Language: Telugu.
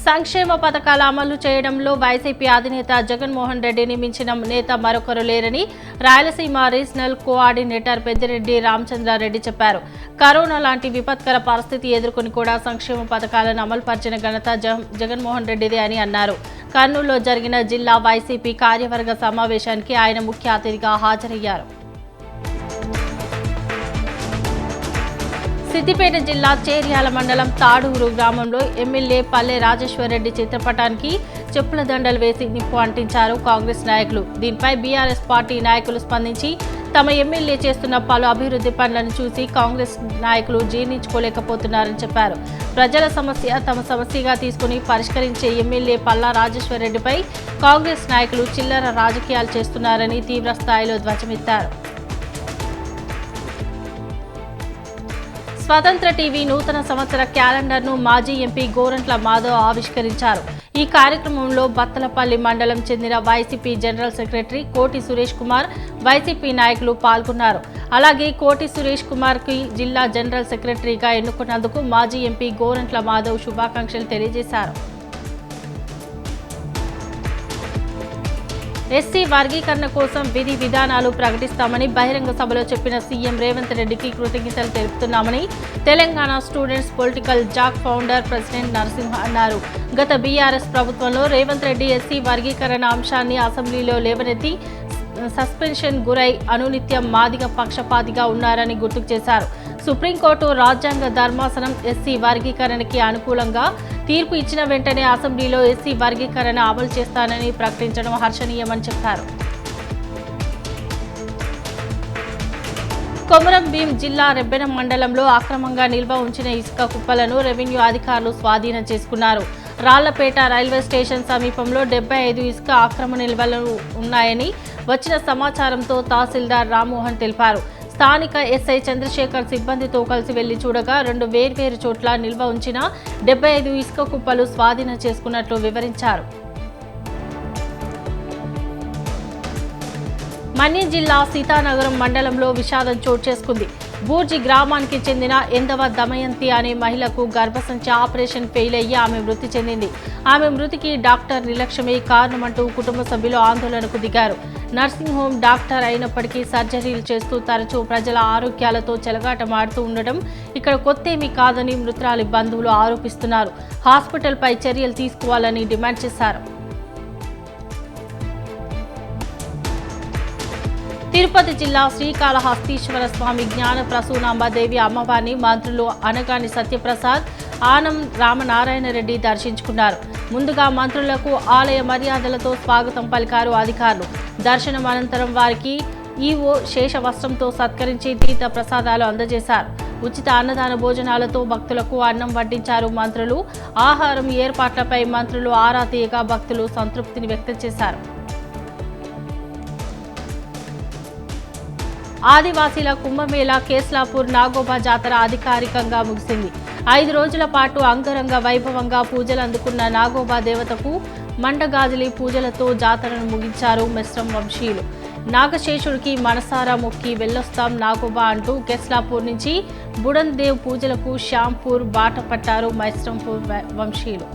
సంక్షేమ పథకాల అమలు చేయడంలో వైసీపీ అధినేత జగన్మోహన్ రెడ్డిని మించిన నేత మరొకరు లేరని రాయలసీమ రీజనల్ కోఆర్డినేటర్ పెద్దిరెడ్డి రామచంద్రారెడ్డి చెప్పారు. కరోనా లాంటి విపత్కర పరిస్థితి ఎదుర్కొని కూడా సంక్షేమ పథకాలను అమలుపరిచిన ఘనత జగన్మోహన్ రెడ్డిదే అని అన్నారు. కర్నూలులో జరిగిన జిల్లా వైసీపీ కార్యవర్గ సమావేశానికి ఆయన ముఖ్య అతిథిగా హాజరయ్యారు. సిద్దిపేట జిల్లా చేర్యాల మండలం తాడూరు గ్రామంలో ఎమ్మెల్యే పల్లె రాజేశ్వరరెడ్డి చిత్రపటానికి చెప్పుల దండలు వేసి నిప్పు అంటించారు కాంగ్రెస్ నాయకులు. దీనిపై బీఆర్ఎస్ పార్టీ నాయకులు స్పందించి తమ ఎమ్మెల్యే చేస్తున్న పలు అభివృద్ధి పనులను చూసి కాంగ్రెస్ నాయకులు జీర్ణించుకోలేకపోతున్నారని చెప్పారు. ప్రజల సమస్య తమ సమస్యగా తీసుకుని పరిష్కరించే ఎమ్మెల్యే పల్లా రాజేశ్వరరెడ్డిపై కాంగ్రెస్ నాయకులు చిల్లర రాజకీయాలు చేస్తున్నారని తీవ్ర స్థాయిలో ధ్వజమెత్తారు. స్వతంత్ర టీవీ నూతన సంవత్సర క్యాలెండర్ను మాజీ ఎంపీ గోరంట్ల మాధవ్ ఆవిష్కరించారు. ఈ కార్యక్రమంలో బత్తలపల్లి మండలం చెందిన వైసీపీ జనరల్ సెక్రటరీ కోటి సురేష్ కుమార్, వైసీపీ నాయకులు పాల్గొన్నారు. అలాగే కోటి సురేష్ కుమార్ కి జిల్లా జనరల్ సెక్రటరీగా ఎన్నుకున్నందుకు మాజీ ఎంపీ గోరంట్ల మాధవ్ శుభాకాంక్షలు తెలియజేశారు. ఎస్సీ వర్గీకరణ కోసం విధి విధానాలు ప్రకటిస్తామని బహిరంగ సభలో చెప్పిన సీఎం రేవంత్ రెడ్డికి కృతజ్ఞతలు తెలుపుతున్నామని Telangana students political JAC founder president Narasimha అన్నారు. గత బీఆర్ఎస్ ప్రభుత్వంలో రేవంత్ రెడ్డి ఎస్సీ వర్గీకరణ అంశాన్ని అసెంబ్లీలో లేవనెత్తి సస్పెన్షన్ గురై అనునిత్యం మాదిగ పక్షపాతిగా ఉన్నారని గుర్తు చేశారు. సుప్రీంకోర్టు రాజ్యాంగ ధర్మాసనం ఎస్సీ వర్గీకరణకి అనుకూలంగా తీర్పు ఇచ్చిన వెంటనే అసెంబ్లీలో ఎస్సీ వర్గీకరణ అమలు చేస్తానని ప్రకటించడం హర్షణీయమని చెప్పారు. కొమరం భీం జిల్లా రెబ్బెన మండలంలో అక్రమంగా నిల్వ ఉంచిన ఇసుక కుప్పలను రెవెన్యూ అధికారులు స్వాధీనం చేసుకున్నారు. రాళ్లపేట రైల్వే స్టేషన్ సమీపంలో 75 ఇసుక అక్రమ నిల్వలు ఉన్నాయని వచ్చిన సమాచారంతో తహసీల్దార్ రామ్మోహన్ తెలిపారు. స్థానిక ఎస్ఐ చంద్రశేఖర్ సిబ్బందితో కలిసి వెళ్లి చూడగా 2 వేర్వేరు చోట్ల నిల్వ ఉంచిన 75 ఇసుక కుప్పలు స్వాధీనం చేసుకున్నట్లు వివరించారు. మన్యం జిల్లా సీతానగరం మండలంలో విషాదం చోటు చేసుకుంది. బూర్జి గ్రామానికి చెందిన ఎందవ దమయంతి అనే మహిళకు గర్భసంచి ఆపరేషన్ ఫెయిల్ అయ్యి ఆమె మృతి చెందింది. ఆమె మృతికి డాక్టర్ నిర్లక్ష్యమే కారణమంటూ కుటుంబ సభ్యులు ఆందోళనకు దిగారు. నర్సింగ్ హోమ్ డాక్టర్ అయినప్పటికీ సర్జరీలు చేస్తూ తరచూ ప్రజల ఆరోగ్యాలతో చెలగాటమాడుతూ ఉండడం ఇక్కడ కొత్తేమీ కాదని మృతురాలి బంధువులు ఆరోపిస్తున్నారు. హాస్పిటల్పై చర్యలు తీసుకోవాలని డిమాండ్ చేశారు. తిరుపతి జిల్లా శ్రీకాళహస్తీశ్వర స్వామి జ్ఞాన ప్రసూనాంబదేవి అమ్మవారిని మంత్రులు అనగాని సత్యప్రసాద్, ఆనం రామనారాయణ రెడ్డి దర్శించుకున్నారు. ముందుగా మంత్రులకు ఆలయ మర్యాదలతో స్వాగతం పలికారు అధికారులు. దర్శనం అనంతరం వారికి ఈవో శేషవస్త్రంతో సత్కరించి తీర్థ ప్రసాదాలు అందజేశారు. ఉచిత అన్నదాన భోజనాలతో భక్తులకు అన్నం వడ్డించారు మంత్రులు. ఆహారం ఏర్పాట్లపై మంత్రులు ఆరా తీయగా భక్తులు సంతృప్తిని వ్యక్తం చేశారు. ఆదివాసీల కుంభమేళా కేస్లాపూర్ నాగోబా జాతర అధికారికంగా ముగిసింది. 5 రోజుల పాటు అంగరంగ వైభవంగా పూజలు అందుకున్న నాగోబా దేవతకు మండగాజలి పూజలతో జాతరను ముగించారు మెస్రం వంశీయులు. నాగశేషుడికి మనసారా మొక్కి వెళ్ళొస్తాం నాగోబా అంటూ కేస్లాపూర్ నుంచి బుడందేవ్ పూజలకు శ్యాంపూర్ బాట పట్టారు మెస్రంపూర్ వంశీయులు.